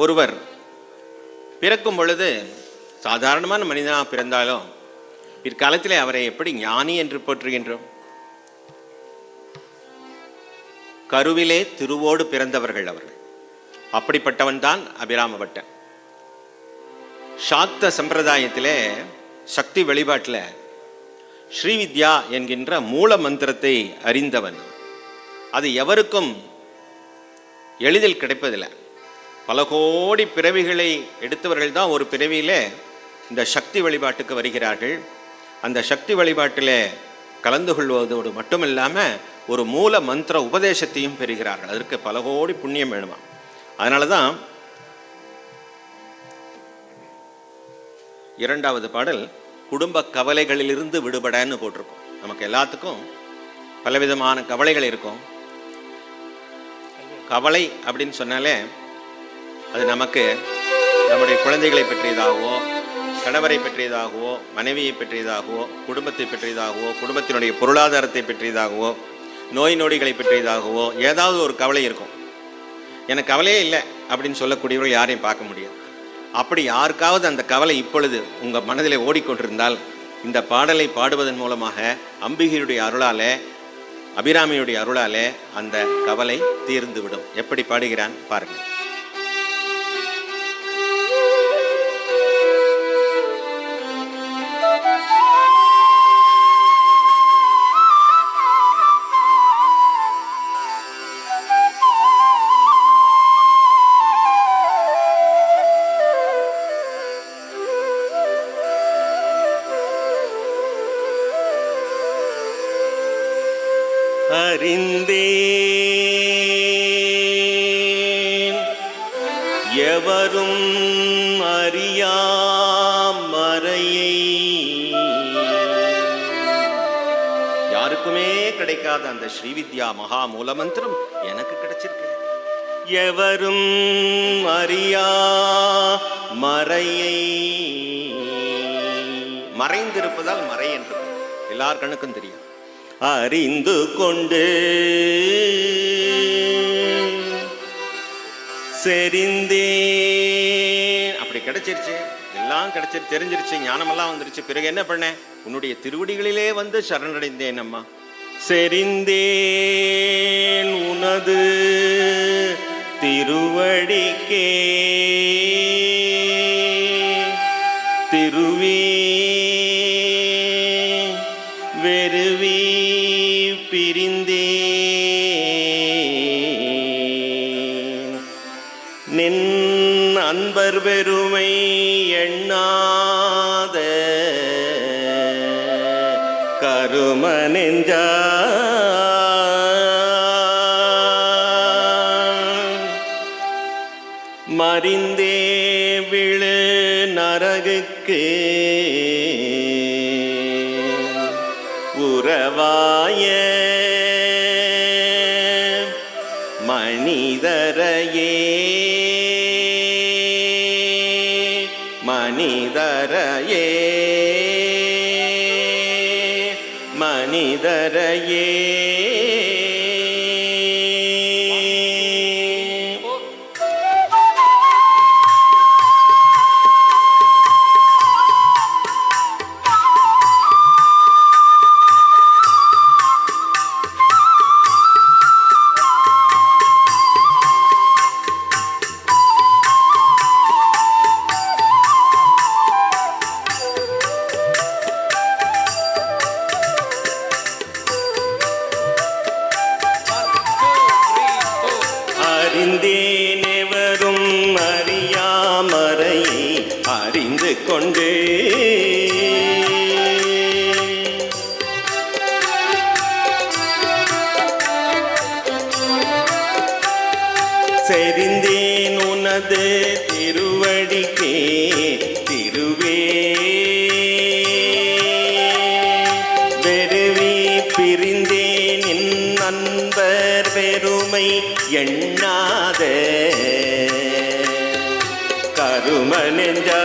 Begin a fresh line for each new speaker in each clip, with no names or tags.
ஒருவர் பிறக்கும் பொழுது சாதாரணமான மனிதனாக பிறந்தாலும் பிற்காலத்திலே அவரை எப்படி ஞானி என்று போற்றுகின்றோம்? கருவிலே திருவோடு பிறந்தவர்கள் அவர்கள். அப்படிப்பட்டவன் தான் அபிராம பட்டர். சாக்த சம்பிரதாயத்திலே சக்தி வழிபாட்டில் ஸ்ரீவித்யா என்கின்ற மூல மந்திரத்தை அறிந்தவன். அது எவருக்கும் எளிதில் கிடைப்பதில்லை. பல கோடி பிறவிகளை எடுத்தவர்கள் தான் ஒரு பிறவியிலே இந்த சக்தி வழிபாட்டுக்கு வருகிறார்கள். அந்த சக்தி வழிபாட்டில் கலந்து கொள்வதோடு மட்டுமில்லாமல் ஒரு மூல மந்திர உபதேசத்தையும் பெறுகிறார்கள். அதற்கு பல கோடி புண்ணியம் வேணுமா. அதனால தான் இரண்டாவது பாடல் குடும்ப கவலைகளிலிருந்து விடுபடன்னு போட்டிருக்கோம். நமக்கு எல்லாத்துக்கும் பலவிதமான கவலைகள் இருக்கும். கவலை அப்படின்னு சொன்னாலே அது நமக்கு நம்முடைய குழந்தைகளை பற்றியதாகவோ, கணவரை பற்றியதாகவோ, மனைவியை பற்றியதாகவோ, குடும்பத்தை பற்றியதாகவோ, குடும்பத்தினுடைய பொருளாதாரத்தை பற்றியதாகவோ, நோய் நொடிகளை பற்றியதாகவோ ஏதாவது ஒரு கவலை இருக்கும். எனக்கு கவலையே இல்லை அப்படின்னு சொல்லக்கூடியவர்கள் யாரையும் பார்க்க முடியாது. அப்படி யாருக்காவது அந்த கவலை இப்பொழுது உங்கள் மனதிலே ஓடிக்கொண்டிருந்தால் இந்த பாடலை பாடுவதன் மூலமாக அம்பிகையுடைய அருளாலே, அபிராமியுடைய அருளாலே அந்த கவலை தீர்ந்துவிடும். எப்படி பாடுகிறான் பாருங்கள். அறிந்தேன் எவரும் அறியாமறையை, யாருக்குமே கிடைக்காத அந்த ஸ்ரீவித்யா மகா மூலமந்திரம் எனக்கு கிடைச்சிருக்கு. எவரும் அறியா மறையை, மறைந்திருப்பதால் மறை என்று எல்லார் கண்ணுக்கும் தெரியும். அறிந்து கொண்டு செறிந்தேன், அப்படி கிடைச்சிருச்சு, எல்லாம் கிடைச்சிருச்சு, தெரிஞ்சிருச்சு, ஞானமெல்லாம் வந்துருச்சு. பிறகு என்ன பண்ணேன்? உன்னுடைய திருவடிகளிலே வந்து சரணடைந்தேன் அம்மா. செறிந்தேன் உனது திருவடிக்கே திருவே வெறுவி பிரிந்தே நின் அன்பர் பெருமை எண்ணாத கரும நெஞ்சா மறிந்தே விழு நரகுக்கு உறவாய மனிதரையே மனிதரையே மனிதரையே அறிந்தேனெவரும் அறியாமறை அறிந்து கொண்டு செறிந்தேன் உனது திருவடிக்கே திருவே வெறுவி பிரிந்தேன் என் நண்பர் பெருமை எண்ணாத கரும நெஞ்சா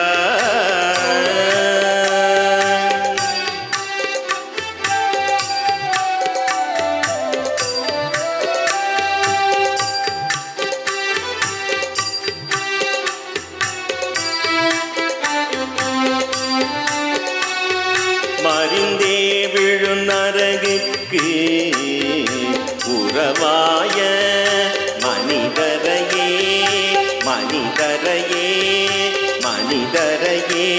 சமுதாய மனிதரையே மனிதரையே மனிதரையே